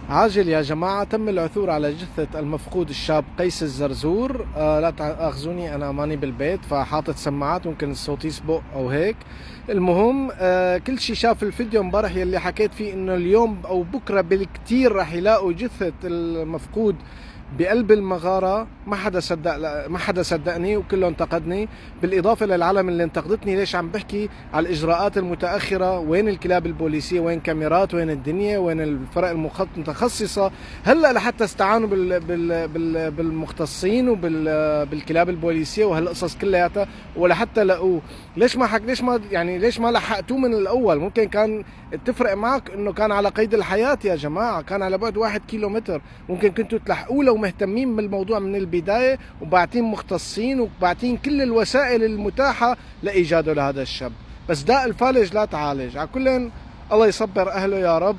عاجل يا جماعة، تم العثور على جثة المفقود الشاب قيس الزرزور. لا تأخذوني، أنا ماني بالبيت فحاطط سماعات، ممكن الصوت يسبق أو هيك. المهم كل شي شاف الفيديو امبارح يلي حكيت فيه إنه اليوم أو بكرة بالكتير راح يلاقوا جثة المفقود بقلب المغارة. ما حدا صدقني وكله انتقدني، بالإضافة للعالم اللي انتقدتني ليش عم بحكي على الإجراءات المتأخرة. وين الكلاب البوليسية؟ وين كاميرات؟ وين الدنيا؟ وين الفرق المتخصصة؟ هلا لحتى استعانوا بالمختصين وبالكلاب البوليسية وهالقصص كلياتها ولحتى لقوه. ليش ما لحقتوه من الأول؟ ممكن كان تفرق معك انه كان على قيد الحياة يا جماعة، كان على بعد 1 كيلومتر، ممكن كنتوا تلحقوه لو مهتمين بالموضوع من البداية وبعتين مختصين وبعتين كل الوسائل المتاحة لإيجاده لهذا الشاب. بس داء الفالج لا تعالج. على كل الله يصبر أهله يا رب.